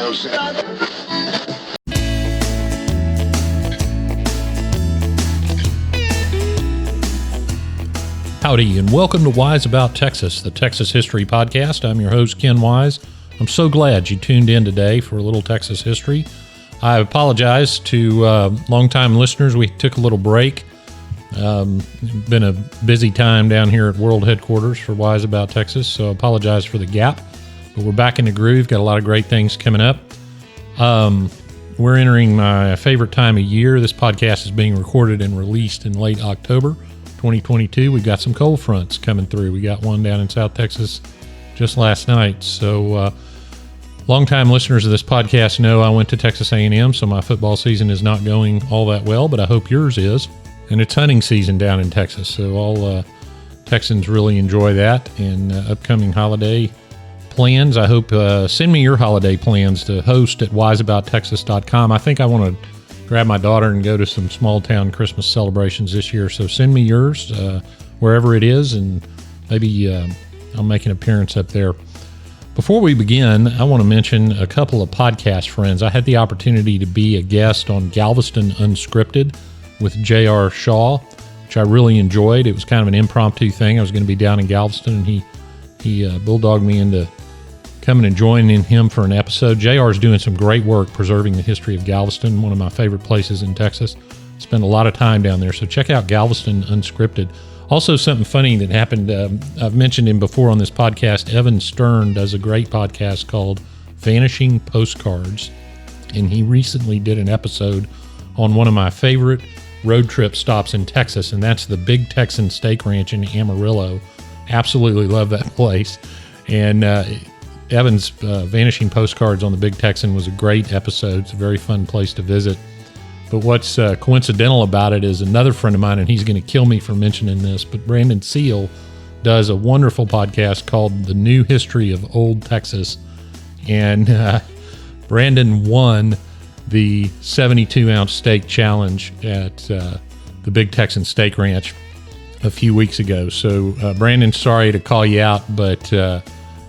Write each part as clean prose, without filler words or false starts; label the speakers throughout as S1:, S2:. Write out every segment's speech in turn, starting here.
S1: no sense.
S2: Howdy, and welcome to Wise About Texas, the Texas History Podcast. I'm your host, Ken Wise. I'm so glad you tuned in today for a little Texas history. I apologize to longtime listeners. We took a little break. Been a busy time down here at World Headquarters for Wise About Texas, so I apologize for the gap. But we're back in the groove, got a lot of great things coming up. We're entering my favorite time of year. This podcast is being recorded and released in late October 2022. We've got some cold fronts coming through. We got one down in South Texas just last night. So longtime listeners of this podcast know I went to Texas A&M, so my football season is not going all that well, but I hope yours is. And it's hunting season down in Texas, so all Texans really enjoy that. And upcoming holiday plans, I hope send me your holiday plans to host at wiseabouttexas.com. I think I want to grab my daughter and go to some small town Christmas celebrations this year. So send me yours wherever it is, and maybe I'll make an appearance up there. Before we begin, I want to mention a couple of podcast friends. I had the opportunity to be a guest on Galveston Unscripted with J.R. Shaw, which I really enjoyed. It was kind of an impromptu thing. I was going to be down in Galveston, and he bulldogged me into coming and joining him for an episode. JR is doing some great work preserving the history of Galveston, one of my favorite places in Texas. Spend a lot of time down there, so check out Galveston Unscripted. Also, something funny that happened, I've mentioned him before on this podcast. Evan Stern does a great podcast called Vanishing Postcards, and he recently did an episode on one of my favorite road trip stops in Texas, and that's the Big Texan Steak Ranch in Amarillo. Absolutely love that place. And Evan's Vanishing Postcards on the Big Texan was a great episode. It's a very fun place to visit. But what's coincidental about it is another friend of mine, and he's going to kill me for mentioning this, but Brandon Seal does a wonderful podcast called The New History of Old Texas. And Brandon won the 72-ounce steak challenge at the Big Texan Steak Ranch a few weeks ago. So, Brandon, sorry to call you out, but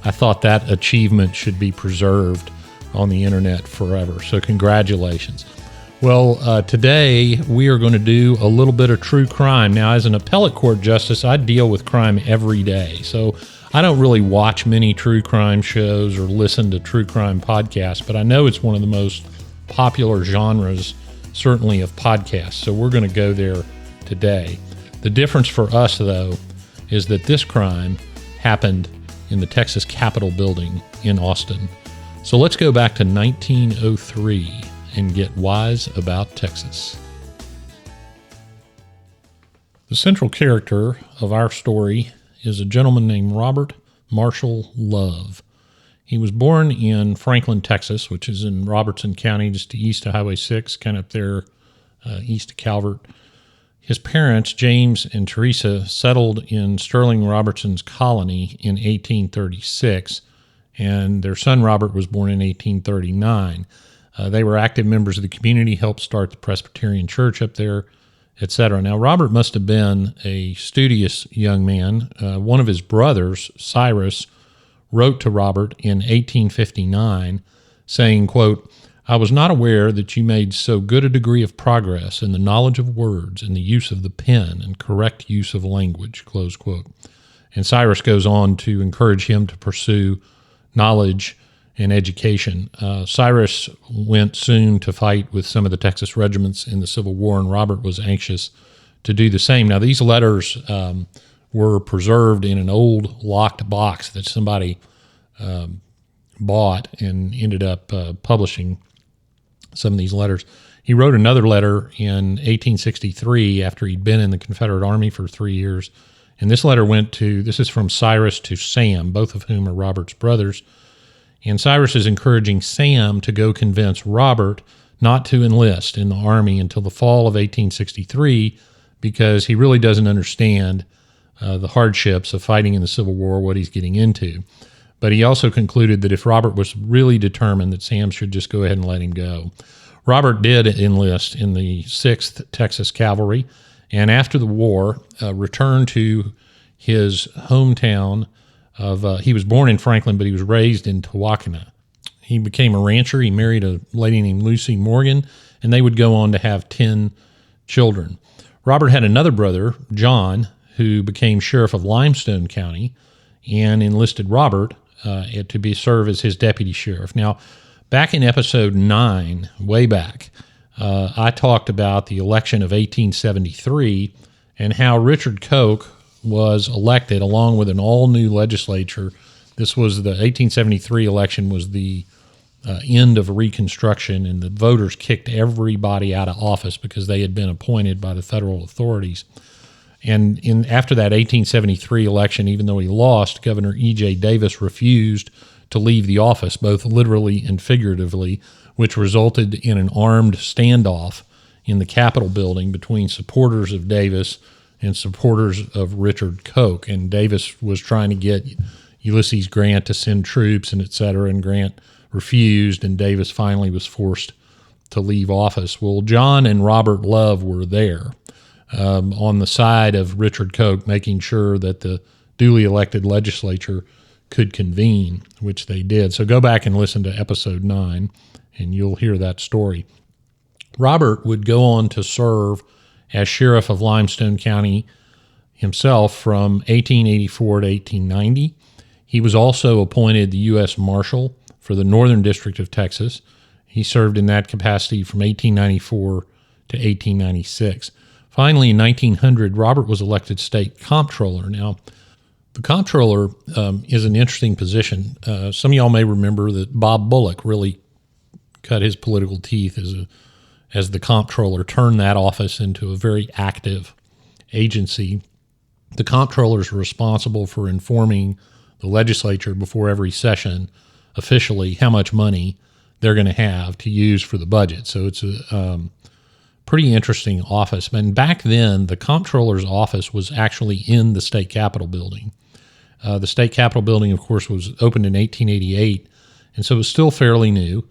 S2: I thought that achievement should be preserved on the internet forever. So congratulations. Well, today we are going to do a little bit of true crime. Now, as an appellate court justice, I deal with crime every day. So I don't really watch many true crime shows or listen to true crime podcasts, but I know it's one of the most popular genres, certainly of podcasts. So we're going to go there today. The difference for us, though, is that this crime happened in the Texas Capitol building in Austin. So let's go back to 1903 and get wise about Texas. The central character of our story is a gentleman named Robert Marshall Love. He was born in Franklin, Texas, which is in Robertson County, just east of Highway 6, kind of up there east of Calvert. His parents, James and Teresa, settled in Sterling Robertson's colony in 1836, and their son Robert was born in 1839. They were active members of the community, helped start the Presbyterian Church up there, etc. Now, Robert must have been a studious young man. One of his brothers, Cyrus, wrote to Robert in 1859 saying, quote, "I was not aware that you made so good a degree of progress in the knowledge of words and the use of the pen and correct use of language," close quote. And Cyrus goes on to encourage him to pursue knowledge and education. Cyrus went soon to fight with some of the Texas regiments in the Civil War, and Robert was anxious to do the same. Now, these letters were preserved in an old locked box that somebody bought and ended up publishing some of these letters. He wrote another letter in 1863 after he'd been in the Confederate Army for 3 years. And this letter this is from Cyrus to Sam, both of whom are Robert's brothers. And Cyrus is encouraging Sam to go convince Robert not to enlist in the Army until the fall of 1863 because he really doesn't understand the hardships of fighting in the Civil War, what he's getting into. But he also concluded that if Robert was really determined, that Sam should just go ahead and let him go. Robert did enlist in the 6th Texas Cavalry, and after the war, returned to his hometown of, he was born in Franklin, but he was raised in Tawakena. He became a rancher. He married a lady named Lucy Morgan, and they would go on to have 10 children. Robert had another brother, John, who became sheriff of Limestone County and enlisted Robert to serve as his deputy sheriff. Now, back in episode 9, way back, I talked about the election of 1873 and how Richard Koch was elected along with an all-new legislature. This was the 1873 election was the end of Reconstruction, and the voters kicked everybody out of office because they had been appointed by the federal authorities. And after that 1873 election, even though he lost, Governor E.J. Davis refused to leave the office, both literally and figuratively, which resulted in an armed standoff in the Capitol building between supporters of Davis and supporters of Richard Koch. And Davis was trying to get Ulysses Grant to send troops and et cetera, and Grant refused, and Davis finally was forced to leave office. Well, John and Robert Love were there on the side of Richard Koch, making sure that the duly elected legislature could convene, which they did. So go back and listen to episode 9, and you'll hear that story. Robert would go on to serve as sheriff of Limestone County himself from 1884 to 1890. He was also appointed the U.S. Marshal for the Northern District of Texas. He served in that capacity from 1894 to 1896. Finally, in 1900, Robert was elected state comptroller. Now, the comptroller is an interesting position. Some of y'all may remember that Bob Bullock really cut his political teeth as the comptroller, turned that office into a very active agency. The comptroller is responsible for informing the legislature before every session officially how much money they're going to have to use for the budget. So it's a pretty interesting office. And back then, the comptroller's office was actually in the state capitol building. The state capitol building, of course, was opened in 1888, and so it was still fairly new.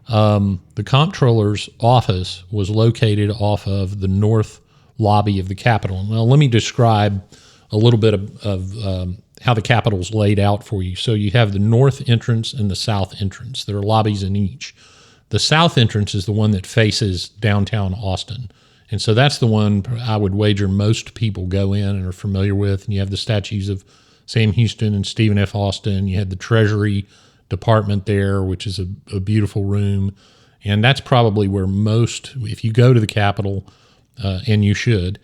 S2: The comptroller's office was located off of the north lobby of the Capitol. Now, let me describe a little bit of how the Capitol's laid out for you. So you have the north entrance and the south entrance. There are lobbies in each. The south entrance is the one that faces downtown Austin. And so that's the one I would wager most people go in and are familiar with. And you have the statues of Sam Houston and Stephen F. Austin. You had the Treasury Department there, which is a beautiful room. And that's probably where most, if you go to the Capitol, and you should,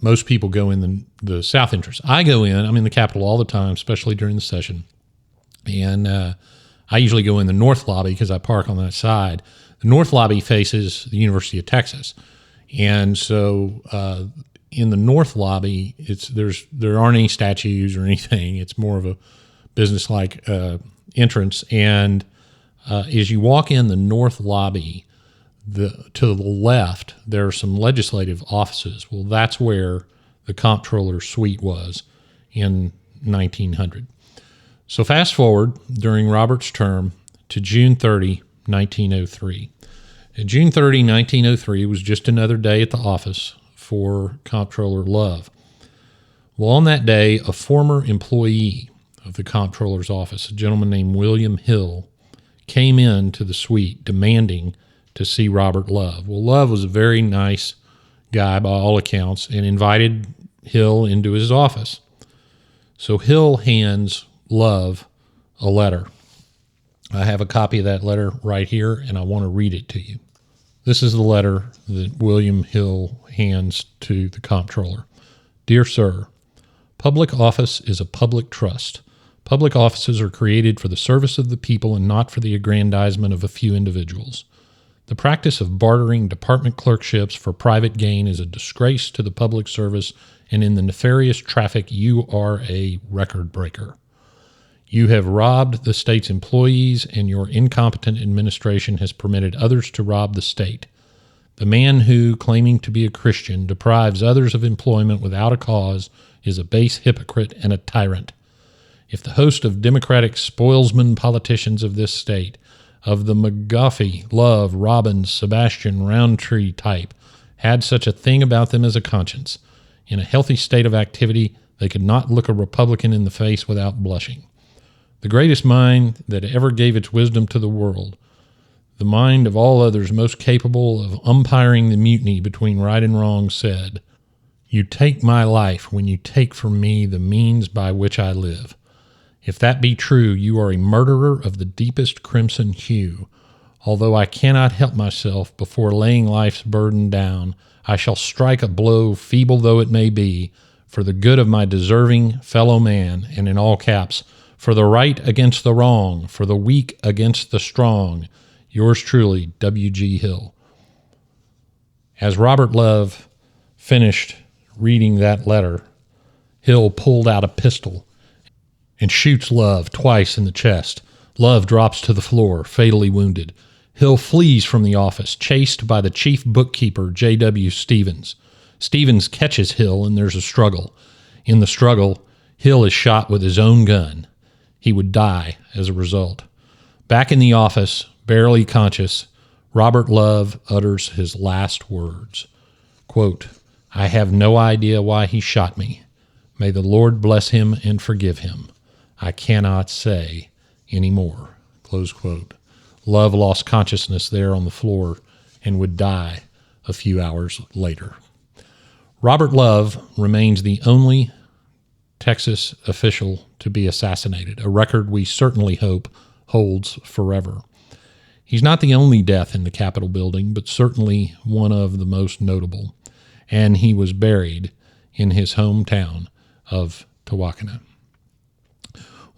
S2: most people go in the south entrance. I'm in the Capitol all the time, especially during the session. And I usually go in the north lobby because I park on that side. The north lobby faces the University of Texas. And so in the north lobby, there aren't any statues or anything. It's more of a business-like entrance. And as you walk in the north lobby, to the left, there are some legislative offices. Well, that's where the comptroller's suite was in 1900. So fast forward during Robert's term to June 30, 1903. June 30, 1903 was just another day at the office for Comptroller Love. Well, on that day, a former employee of the comptroller's office, a gentleman named William Hill, came in to the suite demanding to see Robert Love. Well, Love was a very nice guy by all accounts and invited Hill into his office. So Hill hands Love a letter. I have a copy of that letter right here, and I want to read it to you. This is the letter that William Hill hands to the comptroller. Dear Sir, public office is a public trust. Public offices are created for the service of the people and not for the aggrandizement of a few individuals. The practice of bartering department clerkships for private gain is a disgrace to the public service, and in the nefarious traffic, you are a record breaker. You have robbed the state's employees, and your incompetent administration has permitted others to rob the state. The man who, claiming to be a Christian, deprives others of employment without a cause is a base hypocrite and a tyrant. If the host of Democratic spoilsman politicians of this state, of the McGuffey, Love, Robbins, Sebastian, Roundtree type, had such a thing about them as a conscience, in a healthy state of activity, they could not look a Republican in the face without blushing. the greatest mind that ever gave its wisdom to the world, the mind of all others most capable of umpiring the mutiny between right and wrong, said, "You take my life when you take from me the means by which I live. If that be true, you are a murderer of the deepest crimson hue. Although I cannot help myself, before laying life's burden down, I shall strike a blow, feeble though it may be, for the good of my deserving fellow man, and in all caps, for the right against the wrong, for the weak against the strong. Yours truly, W.G. Hill." As Robert Love finished reading that letter, Hill pulled out a pistol and shoots Love twice in the chest. Love drops to the floor, fatally wounded. Hill flees from the office, chased by the chief bookkeeper, J.W. Stevens. Stevens catches Hill, and there's a struggle. In the struggle, Hill is shot with his own gun. He would die as a result. Back in the office, barely conscious, Robert Love utters his last words. Quote, "I have no idea why he shot me. May the Lord bless him and forgive him. I cannot say any more." Close quote. Love lost consciousness there on the floor and would die a few hours later. Robert Love remains the only Texas official to be assassinated, a record we certainly hope holds forever. He's not the only death in the Capitol building, but certainly one of the most notable, and he was buried in his hometown of Tawakona.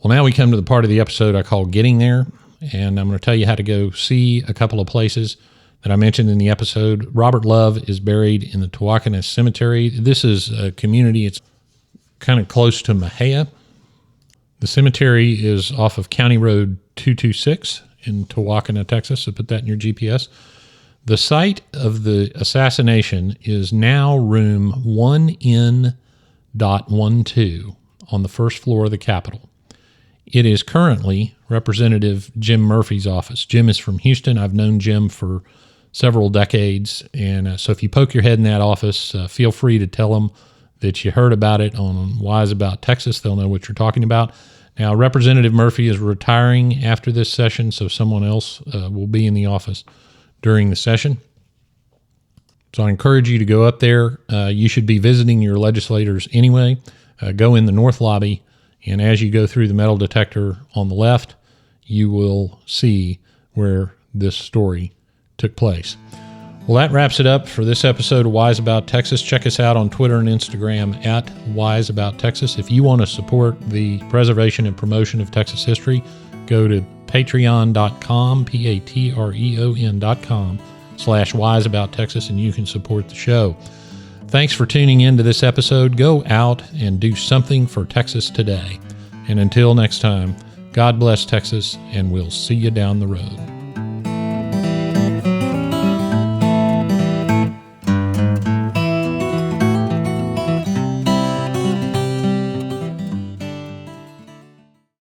S2: Well, now we come to the part of the episode I call Getting There, and I'm going to tell you how to go see a couple of places that I mentioned in the episode. Robert Love is buried in the Tawakona Cemetery. This is a community, it's kind of close to Mahia. The cemetery is off of County Road 226 in Tawakona, Texas, so put that in your GPS. The site of the assassination is now room 1N.12 on the first floor of the Capitol. It is currently Representative Jim Murphy's office. Jim is from Houston. I've known Jim for several decades, and so if you poke your head in that office, feel free to tell them that you heard about it on Wise About Texas. They'll know what you're talking about. Now, Representative Murphy is retiring after this session, so someone else will be in the office during the session. So I encourage you to go up there. You should be visiting your legislators anyway. Go in the north lobby, and as you go through the metal detector on the left, you will see where this story took place. Well, that wraps it up for this episode of Wise About Texas. Check us out on Twitter and Instagram at Wise About Texas. If you want to support the preservation and promotion of Texas history, go to patreon.com, patreon.com/Wise About Texas, and you can support the show. Thanks for tuning in to this episode. Go out and do something for Texas today. And until next time, God bless Texas, and we'll see you down the road.